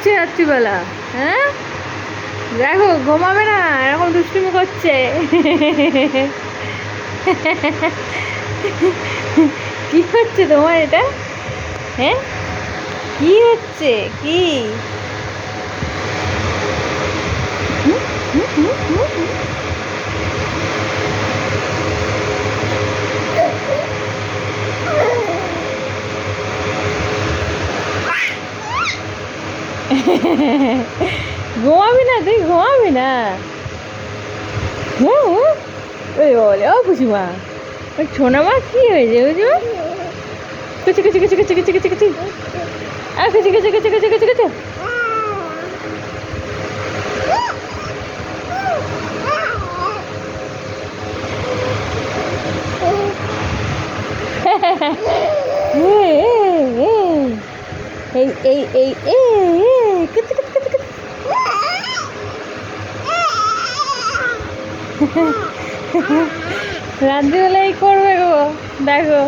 করছে রাত্রিবেলা? হ্যাঁ, দেখো ঘুমাবে না, এরকম দুষ্টুমি করছে। কি হচ্ছে তোমার এটা? হ্যাঁ, কি হচ্ছে? কি? হুম, হুম, হুম, হুম, হুম। ঘুমাবি না? তুই ঘুমাবি না? হুম হুম। ওই বলে ও পুষিমা, ওই ছোনা মা কি হয়েছে বুঝিমা? কুচি কুচি কুচি কুচি কুচি কুচি কুচি আর কুচি কুচি কুচি কুচি কুচি কুচি। এই এই এই এই কুচি কুচি কুচি কুচি। রাত্রিবেলায় করবে গো, দেখো।